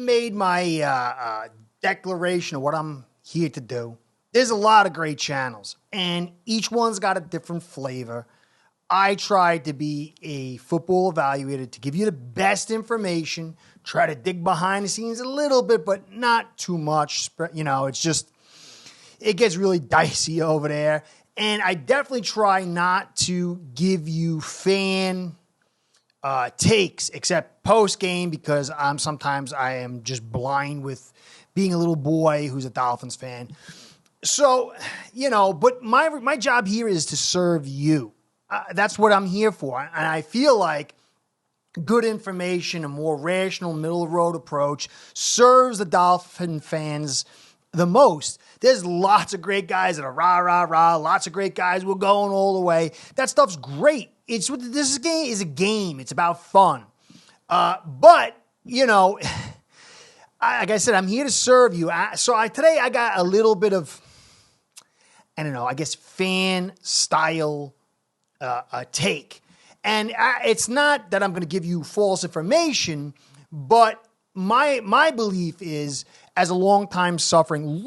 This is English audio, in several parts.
made my declaration of what I'm here to do. There's a lot of great channels, and each one's got a different flavor. I try to be a football evaluator to give you the best information, try to dig behind the scenes a little bit, but not too much. You know, it's just, it gets really dicey over there. And I definitely try not to give you fan takes, except post-game, because sometimes I am just blind with being a little boy who's a Dolphins fan. So, you know, but my job here is to serve you. That's what I'm here for. And I feel like good information, a more rational, middle-of-the-road approach serves the Dolphin fans the most. There's lots of great guys that are rah, rah, rah. Lots of great guys who are going all the way. That stuff's great. This is a game. It's about fun. But, you know, like I said, I'm here to serve you. Today I got a little bit of, I don't know, I guess fan style take. And it's not that I'm going to give you false information, but my belief is, as a long-time suffering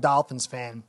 Dolphins fan,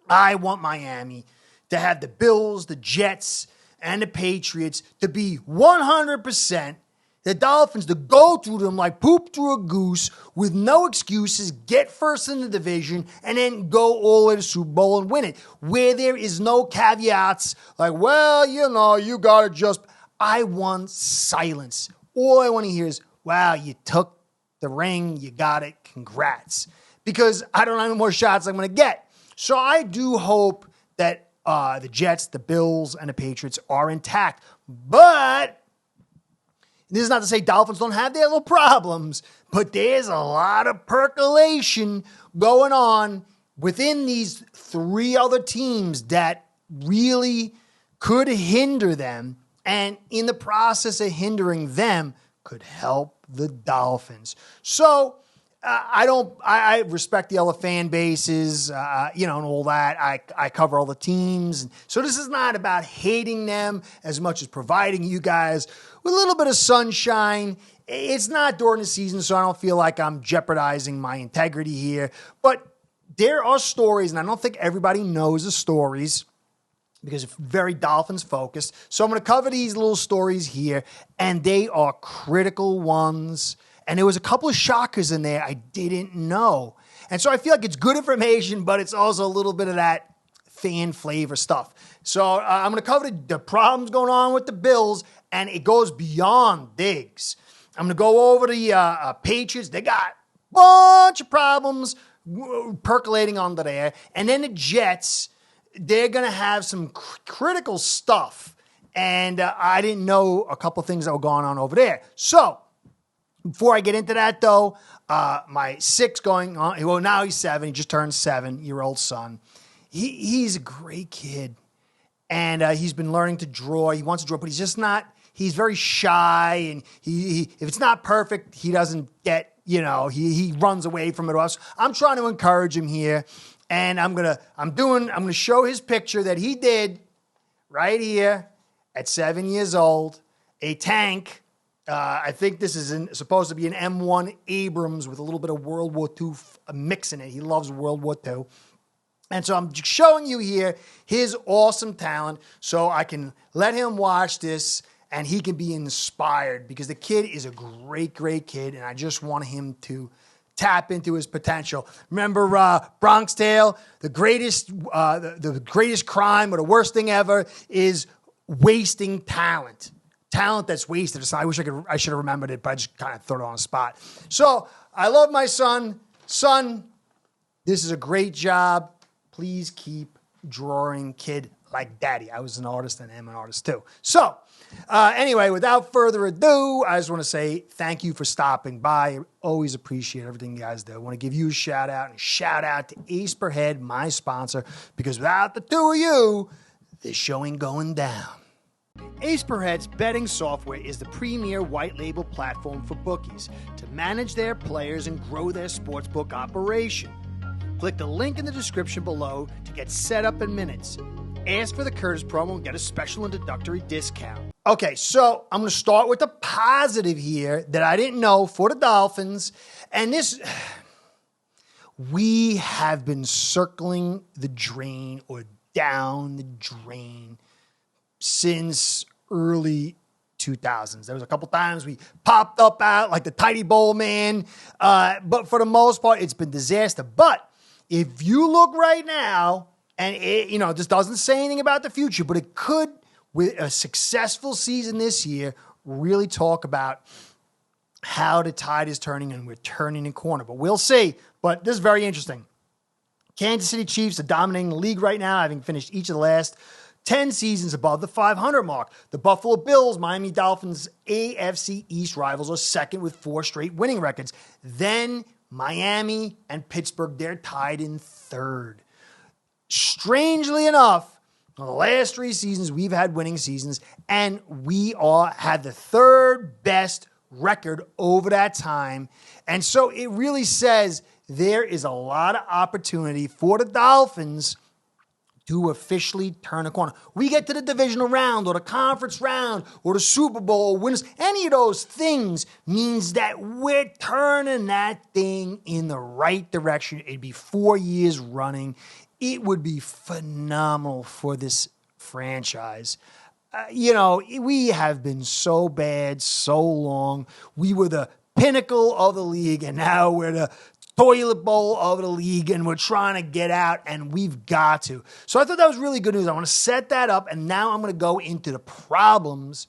I want Miami to have the Bills, the Jets, and the Patriots to be 100%. The Dolphins to go through them like poop through a goose with no excuses, get first in the division, and then go all the way to the Super Bowl and win it. Where there is no caveats like, well, you know, you got to just... I want silence. All I want to hear is, wow, you took the ring, you got it, congrats. Because I don't know how many more shots I'm going to get. So I do hope that the Jets, the Bills, and the Patriots are intact. But this is not to say Dolphins don't have their little problems, but there's a lot of percolation going on within these three other teams that really could hinder them, and in the process of hindering them could help the Dolphins. So I respect the other fan bases, and all that. I cover all the teams. So this is not about hating them as much as providing you guys with a little bit of sunshine. It's not during the season, so I don't feel like I'm jeopardizing my integrity here. But there are stories, and I don't think everybody knows the stories because it's very Dolphins focused. So I'm going to cover these little stories here, and they are critical ones. And there was a couple of shockers in there I didn't know. And so I feel like it's good information, but it's also a little bit of that fan flavor stuff. So I'm going to cover the problems going on with the Bills, and it goes beyond Diggs. I'm going to go over the Patriots. They got a bunch of problems percolating under there. And then the Jets, they're going to have some critical stuff. And I didn't know a couple of things that were going on over there. So before I get into that, though, my 6 going on, well, now he's 7. He just turned 7-year-old son. He's a great kid. And he's been learning to draw. He wants to draw, but he's just not, he's very shy. And if it's not perfect, he doesn't get, he runs away from it. I'm trying to encourage him here. And I'm going to show his picture that he did right here at 7 years old, a tank. I think this is supposed to be an M1 Abrams with a little bit of World War II mix in it. He loves World War II. And so I'm showing you here his awesome talent so I can let him watch this and he can be inspired because the kid is a great, great kid, and I just want him to tap into his potential. Remember Bronx Tale? The greatest crime or the worst thing ever is wasting talent. Talent that's wasted. So I should have remembered it, but I just kind of threw it on the spot. So I love my son. Son, this is a great job. Please keep drawing, kid, like daddy. I was an artist and am an artist too. So anyway, without further ado, I just want to say thank you for stopping by. I always appreciate everything you guys do. I want to give you a shout out and shout out to Ace Per Head, my sponsor, because without the two of you, this show ain't going down. Ace Per Head's betting software is the premier white label platform for bookies to manage their players and grow their sportsbook operation. Click the link in the description below to get set up in minutes. Ask for the Curtis promo and get a special introductory discount. Okay, so I'm going to start with the positive here that I didn't know for the Dolphins. And we have been circling the drain or down the drain since early 2000s. There was a couple times we popped up out like the Tidy Bowl man. But for the most part, it's been disaster. But if you look right now, and it, this doesn't say anything about the future, but it could, with a successful season this year, really talk about how the tide is turning and we're turning a corner. But we'll see. But this is very interesting. Kansas City Chiefs are dominating the league right now, having finished each of the last 10 seasons above the 500 mark. The Buffalo Bills, Miami Dolphins AFC East rivals, are second with 4 straight winning records. Then Miami and Pittsburgh, they're tied in third. Strangely enough, in the last 3 seasons, we've had winning seasons, and we had the third best record over that time. And so it really says there is a lot of opportunity for the Dolphins to officially turn a corner. We get to the divisional round or the conference round or the Super Bowl winners. Any of those things means that we're turning that thing in the right direction. It'd be 4 years running. It would be phenomenal for this franchise. We have been so bad so long. We were the pinnacle of the league, and now we're the toilet bowl of the league, and we're trying to get out, and we've got to. So I thought that was really good news. I want to set that up, and now I'm going to go into the problems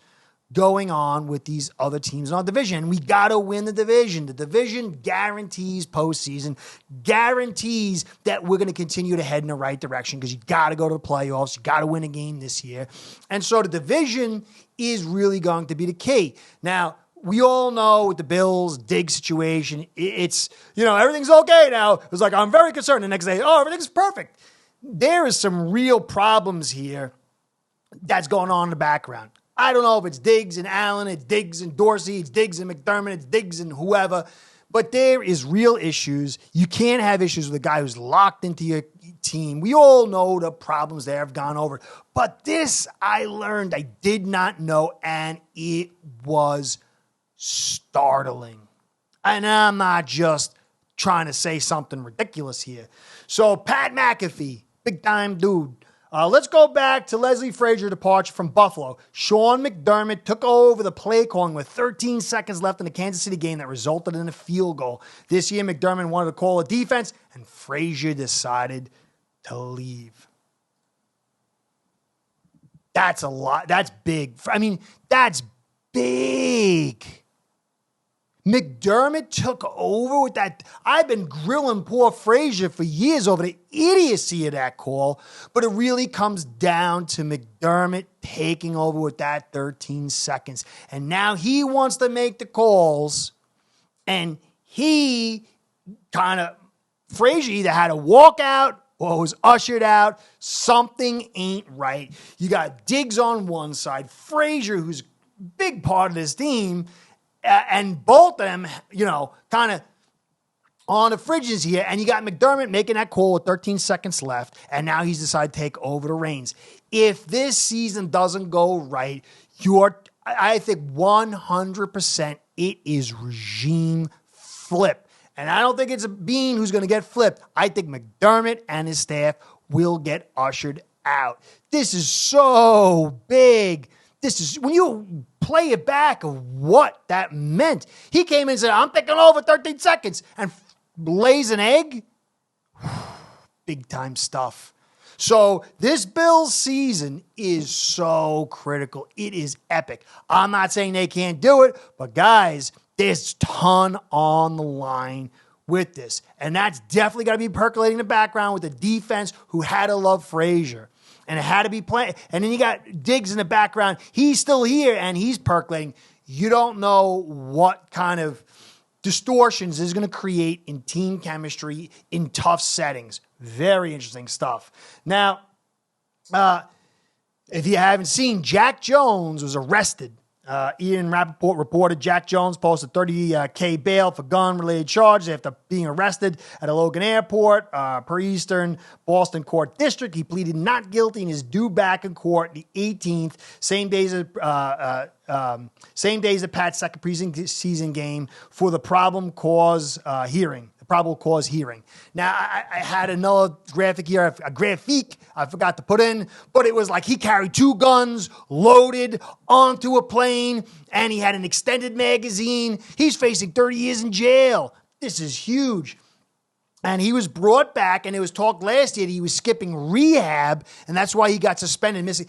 going on with these other teams in our division. We got to win the division. The division guarantees postseason, guarantees that we're going to continue to head in the right direction because you got to go to the playoffs. You got to win a game this year. And so the division is really going to be the key. Now, we all know with the Bills, Diggs situation, it's, everything's okay now. It was like, I'm very concerned. The next day, everything's perfect. There is some real problems here that's going on in the background. I don't know if it's Diggs and Allen, it's Diggs and Dorsey, it's Diggs and McDermott, it's Diggs and whoever, but there is real issues. You can't have issues with a guy who's locked into your team. We all know the problems there have gone over. But this I learned I did not know, and it was startling. And I'm not just trying to say something ridiculous here. So Pat McAfee, big time dude. Let's go back to Leslie Frazier departure from Buffalo. Sean McDermott took over the play calling with 13 seconds left in the Kansas City game that resulted in a field goal. This year, McDermott wanted to call a defense, and Frazier decided to leave. That's a lot. That's big. That's big. McDermott took over with that. I've been grilling poor Frazier for years over the idiocy of that call, but it really comes down to McDermott taking over with that 13 seconds. And now he wants to make the calls, and Frazier either had to walk out or was ushered out. Something ain't right. You got Diggs on one side, Frazier, who's a big part of this team, and both of them, kind of on the fridges here. And you got McDermott making that call with 13 seconds left, and now he's decided to take over the reins. If this season doesn't go right, I think 100% it is regime flip. And I don't think it's a Bean who's going to get flipped. I think McDermott and his staff will get ushered out. This is so big. This is, when you play it back of what that meant. He came in and said, I'm taking over 13 seconds and lays an egg. Big time stuff. So this Bills season is so critical. It is epic. I'm not saying they can't do it, but guys, there's a ton on the line with this. And that's definitely got to be percolating in the background with the defense who had to love Frazier. And it had to be playing. And then you got Diggs in the background. He's still here, and he's percolating. You don't know what kind of distortions is going to create in team chemistry in tough settings. Very interesting stuff. Now, if you haven't seen, Jack Jones was arrested Ian Rappaport reported Jack Jones posted $30K bail for gun-related charges after being arrested at a Logan airport. Per Eastern Boston Court District, he pleaded not guilty and is due back in court the 18th, same days as Pat's second preseason game for the probable cause hearing. Now, I had another graphic here, a graphique I forgot to put in, but it was like he carried 2 guns loaded onto a plane, and he had an extended magazine. He's facing 30 years in jail. This is huge. And he was brought back, and it was talked last year that he was skipping rehab, and that's why he got suspended. Missing.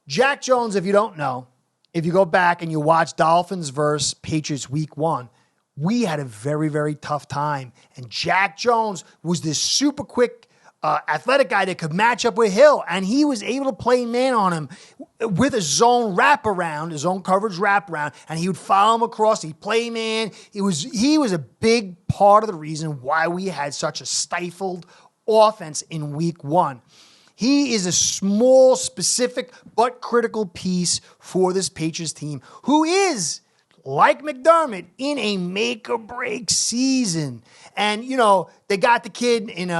Jack Jones, if you don't know, if you go back and you watch Dolphins versus Patriots week 1, we had a very, very tough time. And Jack Jones was this super quick, athletic guy that could match up with Hill. And he was able to play man on him with a zone wraparound, his own coverage wraparound. And he would follow him across. He'd play man. He was a big part of the reason why we had such a stifled offense in week 1. He is a small, specific, but critical piece for this Patriots team, who is, like McDermott, in a make-or-break season. And, they got the kid in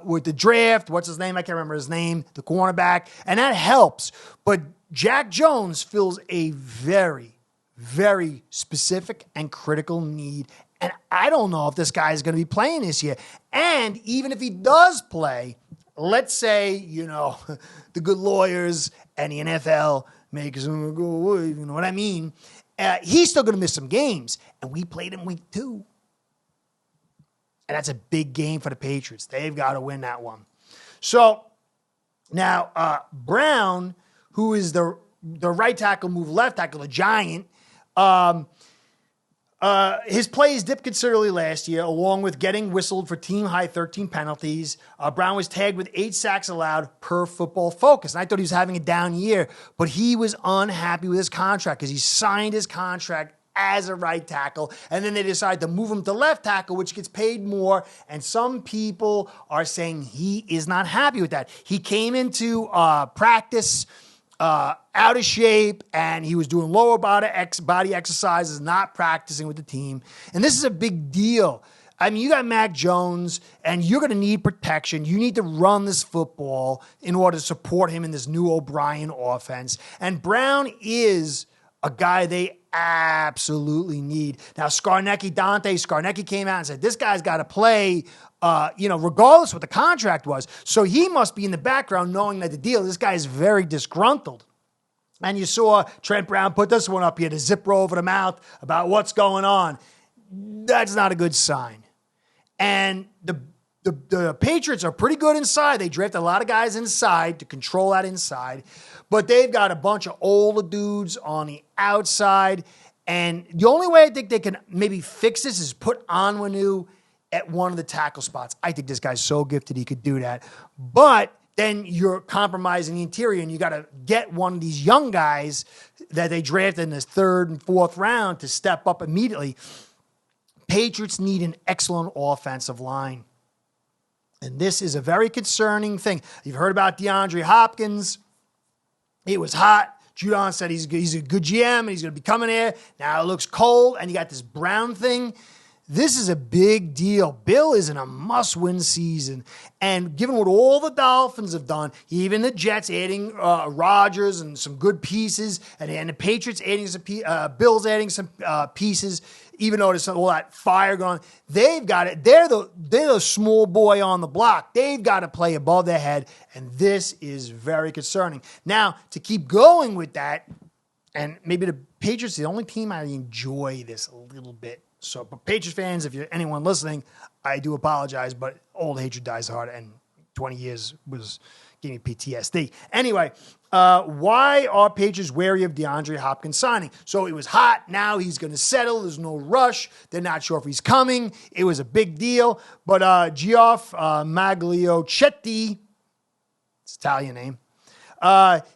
with the draft. What's his name? I can't remember his name. The cornerback. And that helps. But Jack Jones fills a very, very specific and critical need. And I don't know if this guy is going to be playing this year. And even if he does play, let's say, the good lawyers and the NFL make him go away. You know what I mean? He's still going to miss some games, and we played him week 2. And that's a big game for the Patriots. They've got to win that one. So now Brown, who is the right tackle, move left tackle, the giant, his plays dipped considerably last year, along with getting whistled for team-high 13 penalties. Brown was tagged with 8 sacks allowed per Football Focus. And I thought he was having a down year, but he was unhappy with his contract because he signed his contract as a right tackle, and then they decided to move him to left tackle, which gets paid more, and some people are saying he is not happy with that. He came into practice out of shape, and he was doing lower body exercises, not practicing with the team. And this is a big deal. I mean, you got Mac Jones, and you're going to need protection. You need to run this football in order to support him in this new O'Brien offense. And Brown is a guy they absolutely need. Now, Dante Scarnecchia came out and said, this guy's got to play regardless what the contract was. So he must be in the background knowing that this guy is very disgruntled. And you saw Trent Brown put this one up here, the zipper over the mouth about what's going on. That's not a good sign. And the Patriots are pretty good inside. They draft a lot of guys inside to control that inside. But they've got a bunch of older dudes on the outside. And the only way I think they can maybe fix this is put Onwenu at one of the tackle spots. I think this guy's so gifted he could do that. But then you're compromising the interior, and you got to get one of these young guys that they drafted in the 3rd and 4th round to step up immediately. Patriots need an excellent offensive line. And this is a very concerning thing. You've heard about DeAndre Hopkins. It was hot. Judon said he's a good GM and he's going to be coming here. Now it looks cold, and you got this Brown thing. This is a big deal. Bill is in a must-win season. And given what all the Dolphins have done, even the Jets adding Rodgers and some good pieces, and the Patriots adding some Bills adding some pieces, even though there's all that fire going on, they've got it. They're the small boy on the block. They've got to play above their head, and this is very concerning. Now, to keep going with that, and maybe the Patriots are the only team I enjoy this a little bit. So, but Patriots fans, if you're anyone listening, I do apologize, but old hatred dies hard, and 20 years gave me PTSD. Anyway, why are Patriots wary of DeAndre Hopkins signing? So it was hot. Now he's going to settle. There's no rush. They're not sure if he's coming. It was a big deal. But Geoff Magliochetti, it's an Italian name,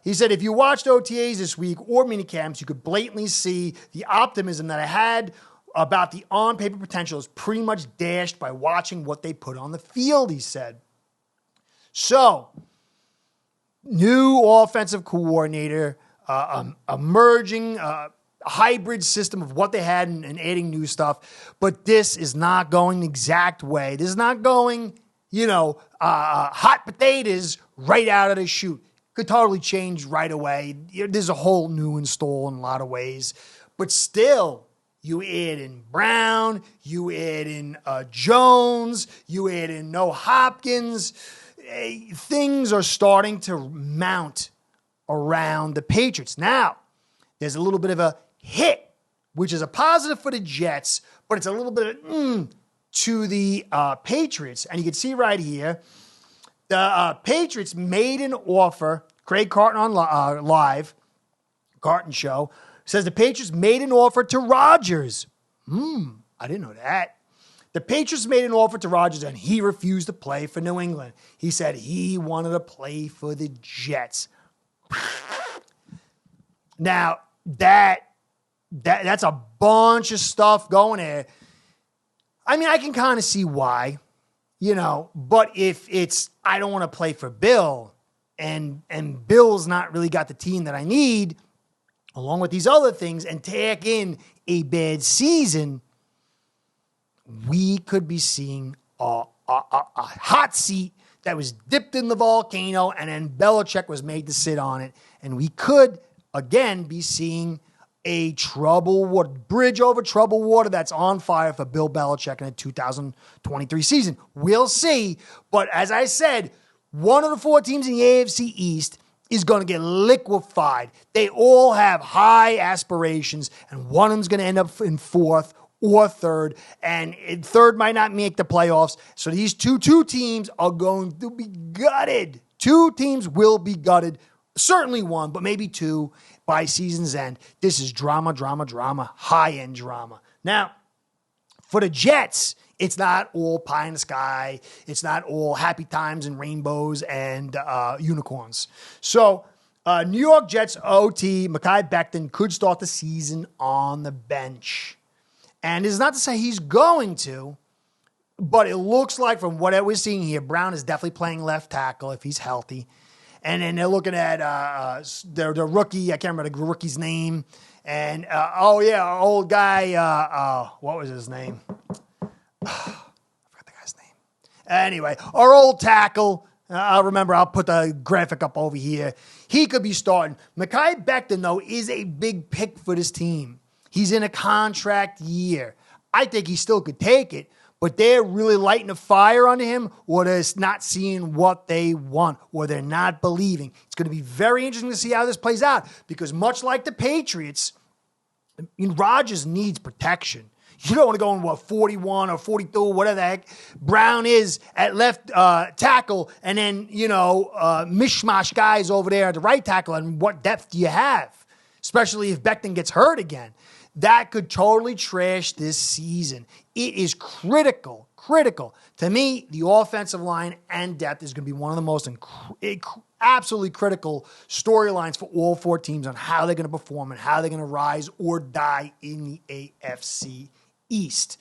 he said, if you watched OTAs this week or minicamps, you could blatantly see the optimism that I had about the on-paper potential is pretty much dashed by watching what they put on the field, he said. So, new offensive coordinator, emerging hybrid system of what they had and adding new stuff. But this is not going the exact way. This is not going, hot potatoes right out of the chute. Could totally change right away. There's a whole new install in a lot of ways. But still, you add in Brown, you add in Jones, you add in no Hopkins. Things are starting to mount around the Patriots. Now, there's a little bit of a hit, which is a positive for the Jets, but it's a little bit of to the Patriots. And you can see right here, the Patriots made an offer. Craig Carton on live, Carton Show, says the Patriots made an offer to Rodgers. I didn't know that. The Patriots made an offer to Rodgers, and he refused to play for New England. He said he wanted to play for the Jets. Now, that's a bunch of stuff going there. I mean, I can kind of see why, but if it's, I don't want to play for Bill, and Bill's not really got the team that I need, along with these other things, and tack in a bad season, we could be seeing a hot seat that was dipped in the volcano, and then Belichick was made to sit on it. And we could, again, be seeing a bridge over troubled water that's on fire for Bill Belichick in the 2023 season. We'll see. But as I said, one of the 4 teams in the AFC East is going to get liquefied. They all have high aspirations, and one of them's going to end up in 4th or 3rd, and 3rd might not make the playoffs. So these two teams are going to be gutted. 2 teams will be gutted. Certainly 1, but maybe 2 by season's end. This is drama, high-end drama. Now, for the Jets, it's not all pie in the sky. It's not all happy times and rainbows and unicorns. So, New York Jets OT, Makaicton could start the season on the bench. And it's not to say he's going to, but it looks like from what we're seeing here, Brown is definitely playing left tackle if he's healthy. And then they're looking at the rookie. I can't remember the rookie's name. And, our old guy, what was his name? I forgot the guy's name. Anyway, our old tackle. I'll remember. I'll put the graphic up over here. He could be starting. Makaicton, though, is a big pick for this team. He's in a contract year. I think he still could take it, but they're really lighting a fire under him, or they're not seeing what they want, or they're not believing. It's going to be very interesting to see how this plays out, because much like the Patriots, Rodgers needs protection. You don't want to go in, 41 or 42, whatever the heck Brown is at left tackle, and then, mishmash guys over there at the right tackle, and what depth do you have? Especially if Becton gets hurt again. That could totally trash this season. It is critical. To me, the offensive line and depth is going to be one of the most absolutely critical storylines for all 4 teams on how they're going to perform and how they're going to rise or die in the AFC East.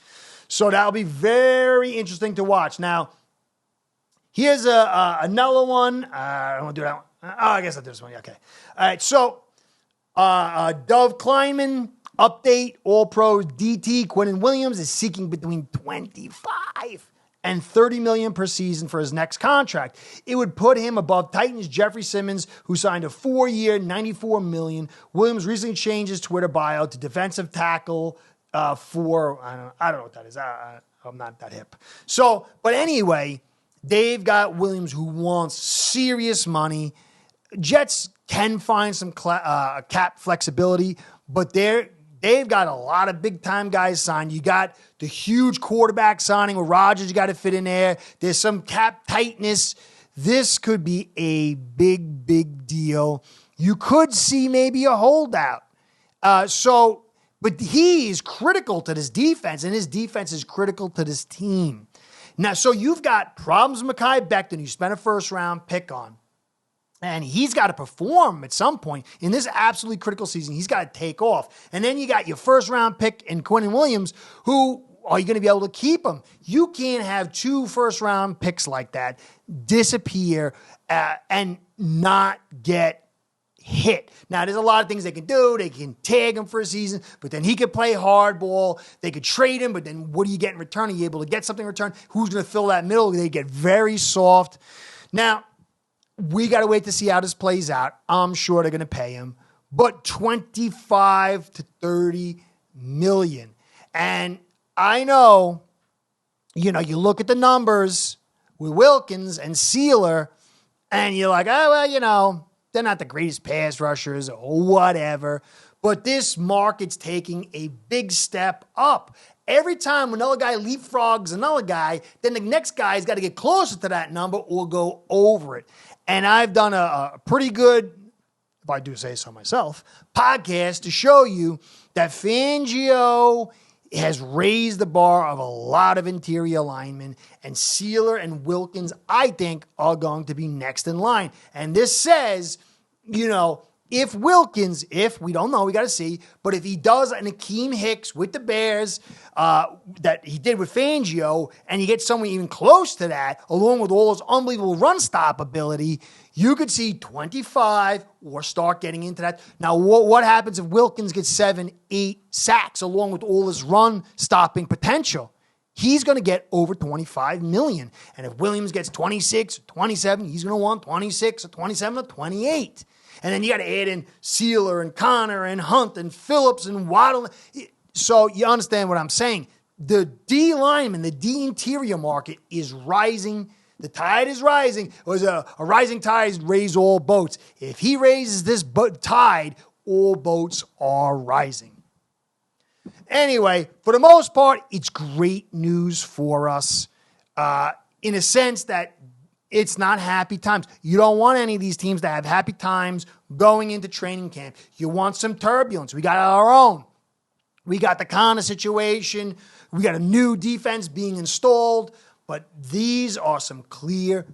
So that'll be very interesting to watch. Now, here's another one. I don't want to do that one. I guess I'll do this one. Okay. All right. So, Dove Kleinman. Update, All-Pros DT Quinnen Williams is seeking between $25 and $30 million per season for his next contract. It would put him above Titans' Jeffrey Simmons, who signed a 4-year, $94 million. Williams recently changed his Twitter bio to defensive tackle for, I don't know what that is. I'm not that hip. So, but anyway, they've got Williams who wants serious money. Jets can find some cap flexibility, but they've got a lot of big-time guys signed. You got the huge quarterback signing with Rodgers. You got to fit in there. There's some cap tightness. This could be a big deal. You could see maybe a holdout. But he is critical to this defense, and his defense is critical to this team. Now, so you've got problems with Makaicton, you spent a first-round pick on. And he's got to perform at some point. In this absolutely critical season, he's got to take off. And then you got your first-round pick in Quinnen Williams, who are you going to be able to keep him? You can't have 2 first-round picks like that disappear and not get hit. Now, there's a lot of things they can do. They can tag him for a season, but then he could play hardball. They could trade him, but then what do you get in return? Are you able to get something in return? Who's going to fill that middle? They get very soft. Now, we got to wait to see how this plays out. I'm sure they're going to pay him, but 25 to 30 million. And I know, you look at the numbers with Wilkins and Sealer, and you're like, oh, well, they're not the greatest pass rushers or whatever. But this market's taking a big step up. Every time another guy leapfrogs another guy, then the next guy's got to get closer to that number or go over it. And I've done a pretty good, if I do say so myself, podcast to show you that Fangio has raised the bar of a lot of interior linemen, and Sealer and Wilkins, I think, are going to be next in line. And this says, if Wilkins, we don't know, we got to see, but if he does an Akeem Hicks with the Bears that he did with Fangio, and you get someone even close to that, along with all his unbelievable run stop ability, you could see 25 or start getting into that. Now, what happens if Wilkins gets 7, 8 sacks along with all his run stopping potential? He's going to get over 25 million. And if Williams gets 26, 27, he's going to want 26 or 27 or 28. And then you got to add in Sealer and Connor and Hunt and Phillips and Waddle. So you understand what I'm saying. The D lineman, the D interior market is rising. The tide is rising. It was a rising tide raise all boats. If he raises this tide, all boats are rising. Anyway, for the most part, it's great news for us in a sense that it's not happy times. You don't want any of these teams to have happy times going into training camp. You want some turbulence. We got our own. We got the Connor situation. We got a new defense being installed. But these are some clear,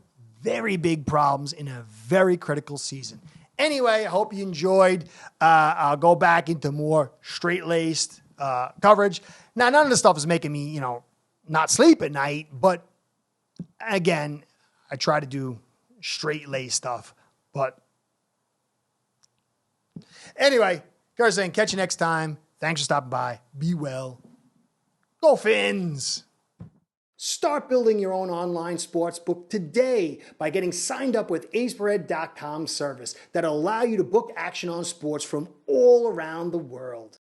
very big problems in a very critical season. Anyway, I hope you enjoyed. I'll go back into more straight-laced coverage. Now, none of this stuff is making me, not sleep at night. But again, I try to do straight-laced stuff. But anyway, guys, saying catch you next time. Thanks for stopping by. Be well. Go Fins! Start building your own online sportsbook today by getting signed up with AceBread.com service that'll allow you to book action on sports from all around the world.